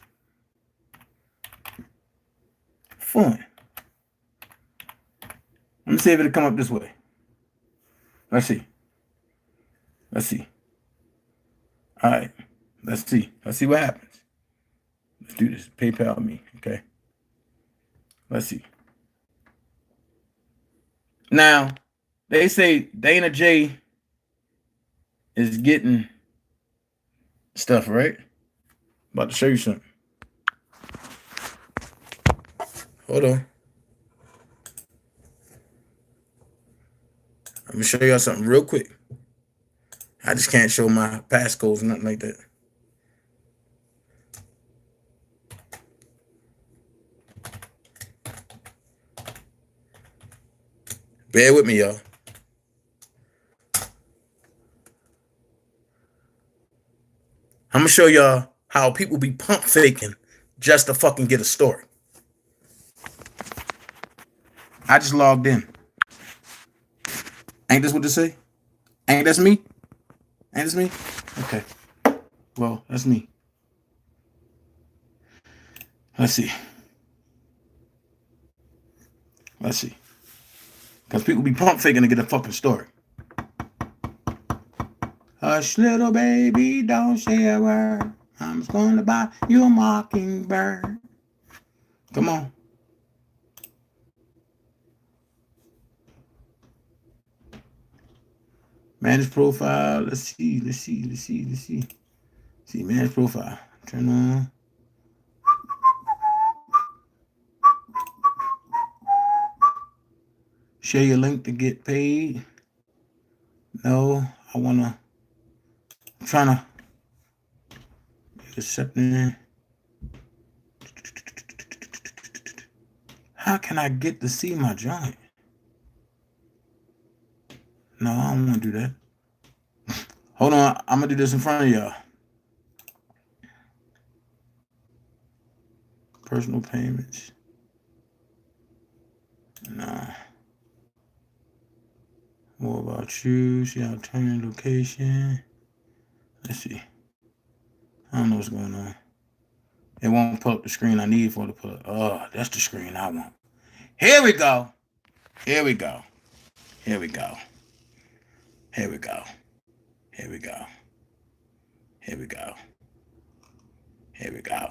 Fund. Let me see if it'll come up this way. Let's see. Let's see. All right. Let's see. Let's see what happens. Let's do this. PayPal me. Okay. Let's see. Now, they say Dana J is getting stuff, right? About to show you something. Hold on. I'm going to show y'all something real quick. I just can't show my passcodes, nothing like that. Bear with me, y'all. I'm going to show y'all how people be pump faking just to fucking get a story. I just logged in. Ain't this what this say? Ain't that's me? Ain't this me? Okay. Well, that's me. Let's see. Let's see. Because people be pump faking to get a fucking story. Hush, little baby, don't say a word. I'm just going to buy you a mockingbird. Come on. Manage profile. Let's see. See, manage profile. Turn on. Share your link to get paid. No, I'm trying to accepting. How can I get to see my joint? No, I don't want to do that. Hold on, I'm gonna do this in front of y'all. Personal payments. No. More about you. See alternative location. Let's see. I don't know what's going on. It won't pull up the screen I need for it to pull up. Oh, that's the screen I want. Here we go. Here we go. Here we go. Here we go. Here we go. Here we go. Here we go.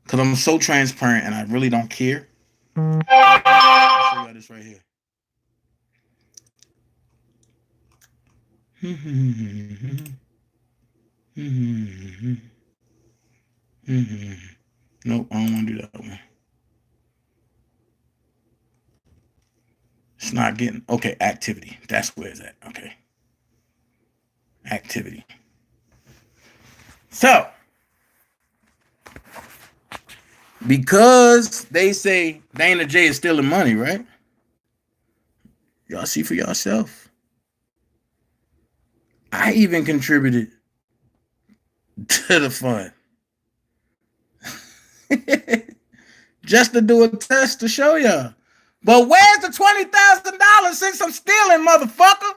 Because I'm so transparent and I really don't care. I'll show you this right here. Nope, I don't want to do that one. It's not getting, okay, activity. That's where it's at. Okay. Activity. So, because they say Dana J is stealing money, right? Y'all see for yourself. I even contributed to the fund. Just to do a test to show y'all. But where's the $20,000 since I'm stealing, motherfucker?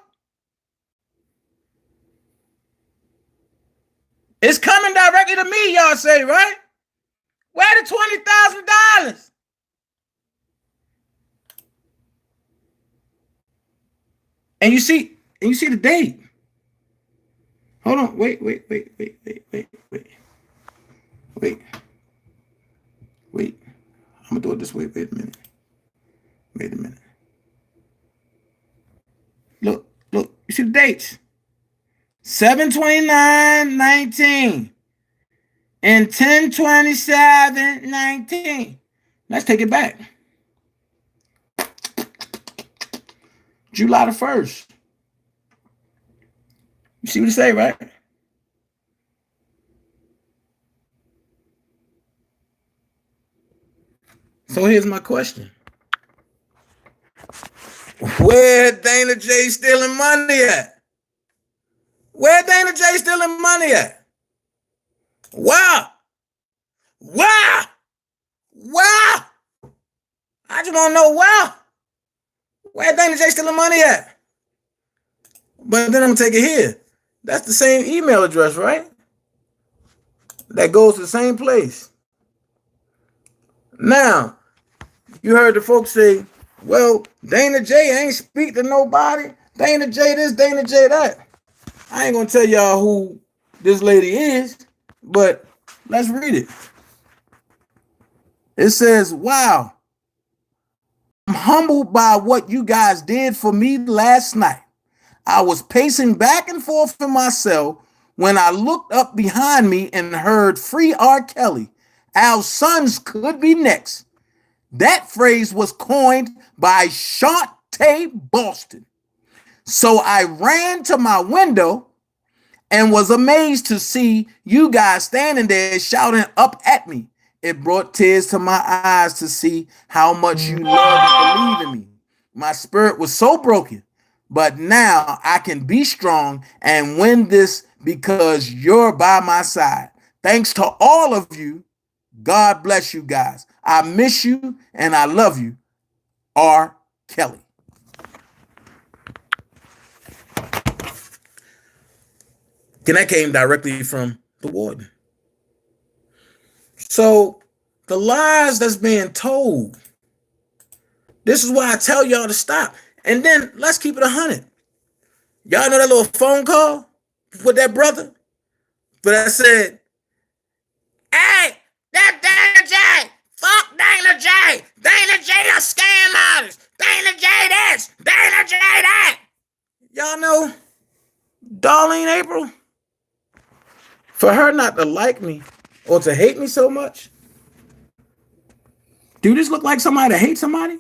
It's coming directly to me, y'all say, right? Where the $20,000? And you see the date. Hold on. Wait. I'm gonna do it this way. Wait a minute. Look. You see the dates? 7/29/19 and 10/27/19. Let's take it back. July the 1st. You see what it say, right? So here's my question. Where Dana J stealing money at? Where Dana J stealing money at? Wow. I just want to know where Dana J stealing money at? But then I'm going to take it here. That's the same email address, right? That goes to the same place. Now, you heard the folks say, well, Dana J ain't speak to nobody. Dana J this, Dana J that. I ain't going to tell y'all who this lady is, but let's read it. It says, wow, I'm humbled by what you guys did for me last night. I was pacing back and forth in my cell when I looked up behind me and heard "Free R. Kelly. Our sons could be next." That phrase was coined by Shante Boston. So I ran to my window and was amazed to see you guys standing there shouting up at me. It brought tears to my eyes to see how much you love and believe in me. My spirit was so broken, but now I can be strong and win this because you're by my side. Thanks to all of you. God bless you guys. I miss you and I love you. R. Kelly. And that came directly from the warden. So the lies that's being told, this is why I tell y'all to stop. And then let's keep it 100. Y'all know that little phone call with that brother? But I said, hey, that Dana J. Fuck Dana J. Dana J a scam artist. Dana J this. Dana J that. Y'all know Darlene April? For her not to like me or to hate me so much, do this look like somebody that hates somebody?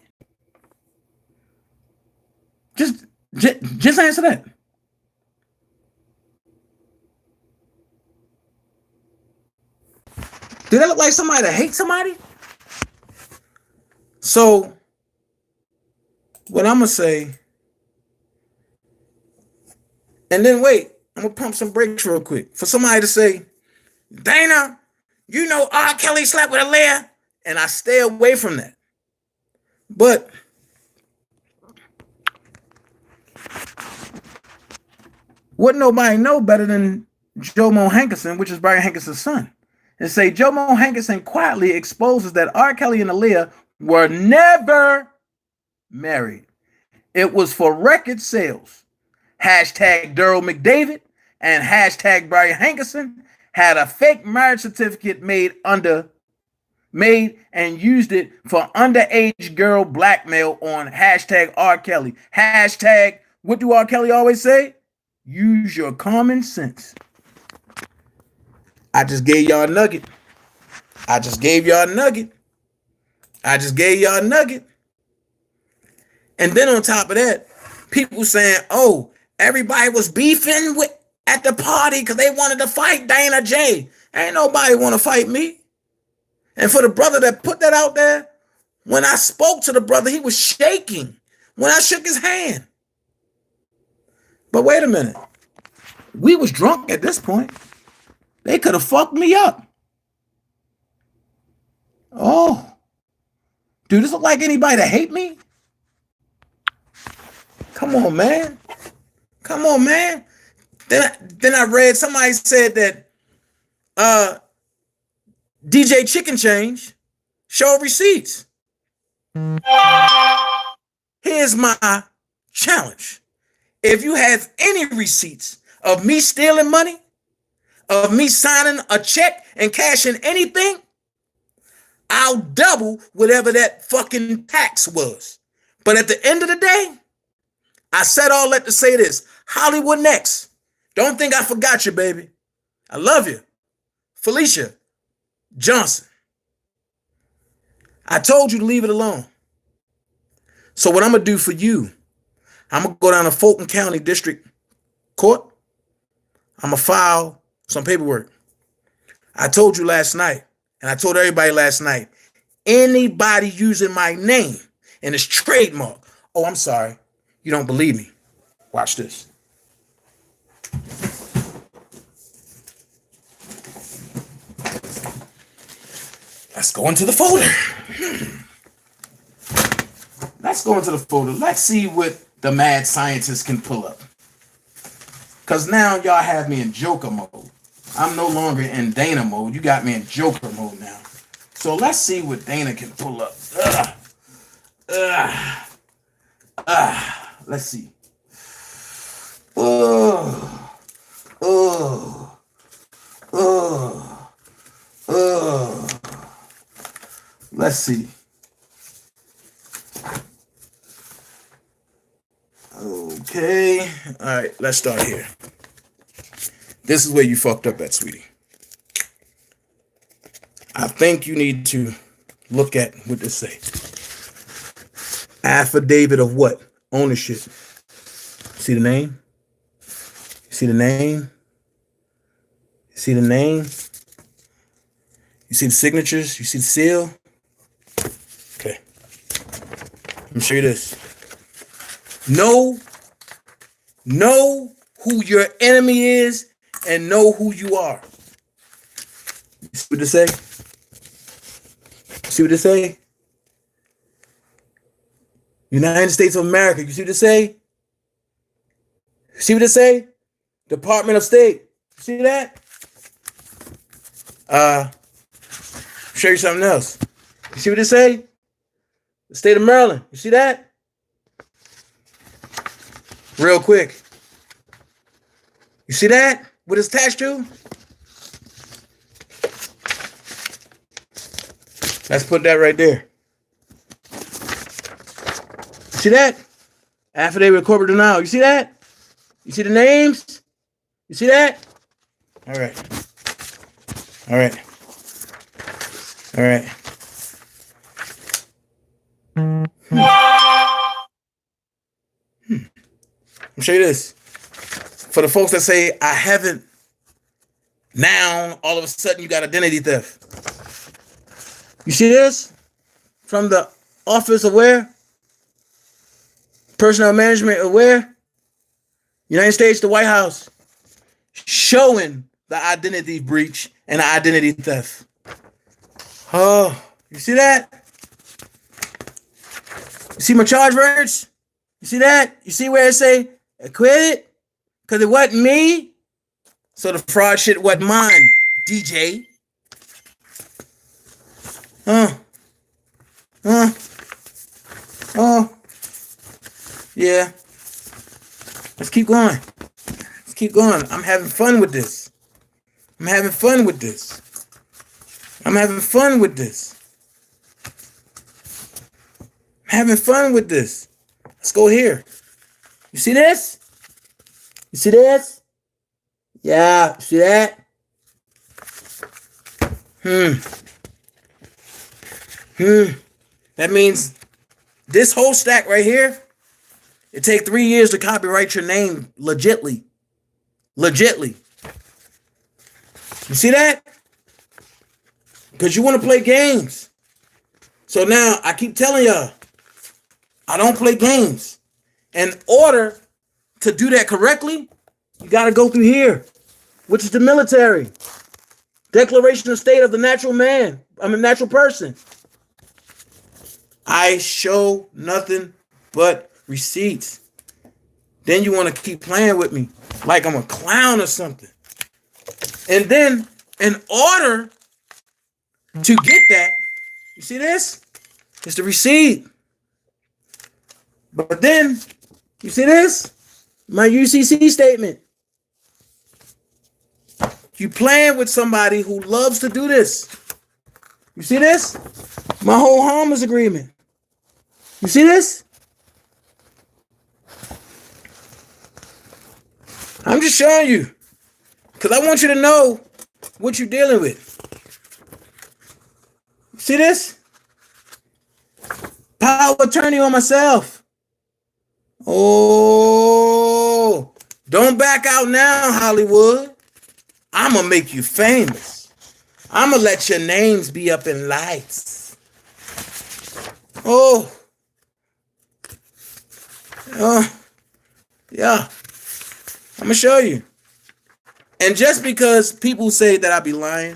Just answer that. Do that look like somebody that hates somebody? So, what I'm going to say, and then wait, I'm going to pump some brakes real quick. For somebody to say, Dana, you know R. Kelly slept with Aaliyah, and I stay away from that. But wouldn't nobody know better than Jomo Hankerson, which is Brian Hankerson's son, and say Jomo Hankerson quietly exposes that R. Kelly and Aaliyah were never married. It was for record sales. Hashtag Daryl McDavid and hashtag Brian Hankerson had a fake marriage certificate made and used it for underage girl blackmail on hashtag R. Kelly. Hashtag, what do R. Kelly always say? Use your common sense. I just gave y'all a nugget. And then on top of that, people saying, oh, everybody was beefing with at the party because they wanted to fight Dana J. Ain't nobody want to fight me. And for the brother that put that out there, when I spoke to the brother, he was shaking when I shook his hand. But wait a minute. We was drunk at this point. They could have fucked me up. Oh. Dude, this look like anybody that hate me? Come on, man. Then I read somebody said that DJ Chicken Change, show receipts. Here's my challenge. If you have any receipts of me stealing money, of me signing a check and cashing anything, I'll double whatever that fucking tax was. But at the end of the day, I said all that to say this. Hollywood Next. Don't think I forgot you, baby. I love you. Felicia Johnson. I told you to leave it alone. So what I'm going to do for you, I'm going to go down to Fulton County District Court. I'm going to file some paperwork. I told you last night, and I told everybody last night, anybody using my name and it's trademark. Oh, I'm sorry. You don't believe me. Watch this. Let's go into the folder. Let's go into the folder. Let's see what the mad scientist can pull up. Because now y'all have me in Joker mode. I'm no longer in Dana mode. You got me in Joker mode now. So let's see what Dana can pull up. Let's see. Let's see. Okay. All right, let's start here. This is where you fucked up at, sweetie. I think you need to look at what this say. Affidavit of what? Ownership. See the name? See the name? See the name? You see the signatures? You see the seal? Okay. Let me show you this. Know who your enemy is and know who you are. You see what they say? See what they say? United States of America. You see what they say? See what they say? Department of State. See that? Show you something else. You see what they say? The state of Maryland. You see that? Real quick. You see that? What it's attached to? Let's put that right there. See that? Affidavit of corporate denial. You see that? You see the names? You see that? All right. All right. All right. I'll show you this. For the folks that say, I haven't, now all of a sudden you got identity theft. You see this? From the Office of where? Personnel Management of where? United States, the White House. Showing the identity breach and the identity theft. Oh, you see that? You see my charge records? You see that? You see where it say acquitted? Because it wasn't me. So the fraud shit wasn't mine, DJ. Yeah. Let's keep going. Let's keep going. I'm having fun with this. I'm having fun with this. I'm having fun with this. I'm having fun with this. Let's go here. You see this? You see this? Yeah, see that? That means this whole stack right here, it take 3 years to copyright your name legitly. Legitly. You see that? Because you want to play games. So now I keep telling y'all, I don't play games. In order to do that correctly, you got to go through here, which is the military. Declaration of State of the Natural Man. I'm a natural person. I show nothing but receipts. Then you want to keep playing with me like I'm a clown or something. And then In order to get that, you see this? It's the receipt. But then, you see this? My UCC statement. You playing with somebody who loves to do this. You see this? My whole harmless agreement. You see this? I'm just showing you. Because I want you to know what you're dealing with. See this? Power of attorney on myself. Oh, don't back out now, Hollywood. I'm going to make you famous. I'm going to let your names be up in lights. Oh. Yeah. I'm going to show you. And just because people say that I be lying,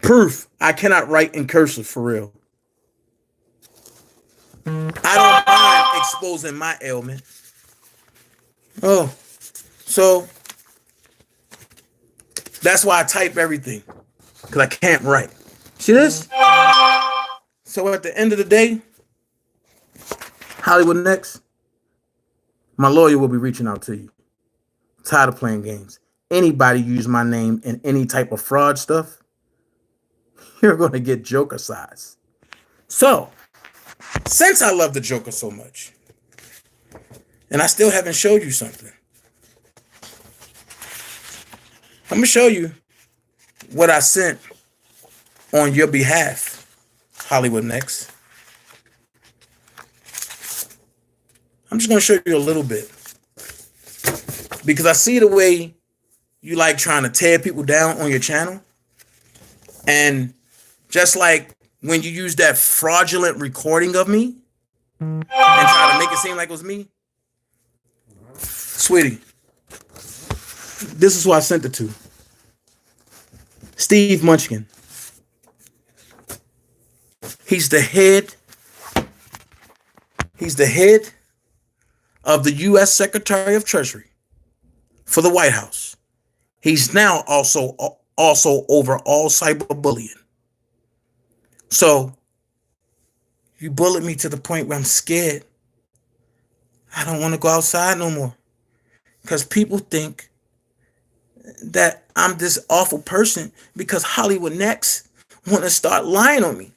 proof, I cannot write in cursive for real. I don't mind exposing my ailment. Oh, so that's why I type everything, because I can't write. See this? So at the end of the day, Hollywood Next, my lawyer will be reaching out to you. I'm tired of playing games. Anybody use my name in any type of fraud stuff, you're going to get Joker size. So, since I love the Joker so much, and I still haven't showed you something, I'm going to show you what I sent on your behalf, Hollywood Next. I'm just going to show you a little bit, because I see the way you like trying to tear people down on your channel. And just like when you use that fraudulent recording of me and try to make it seem like it was me, sweetie, this is who I sent it to. Steve Munchkin. He's the head of the U.S. Secretary of Treasury for the White House. He's now also over all cyberbullying. So you bullied me to the point where I'm scared. I don't want to go outside no more, because people think that I'm this awful person because Hollywood Next want to start lying on me.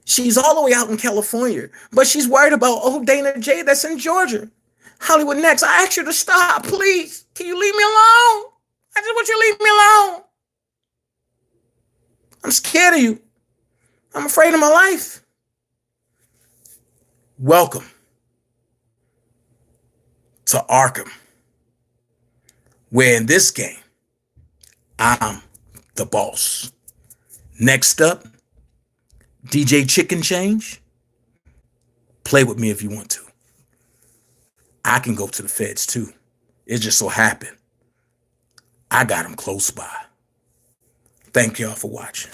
She's all the way out in California, but she's worried about old Dana J that's in Georgia. Hollywood Next, I ask you to stop, please. Can you leave me alone? I just want you to leave me alone. I'm scared of you. I'm afraid of my life. Welcome to Arkham, where in this game, I'm the boss. Next up, DJ Chicken Change. Play with me if you want to. I can go to the feds too. It just so happened I got them close by. Thank y'all for watching.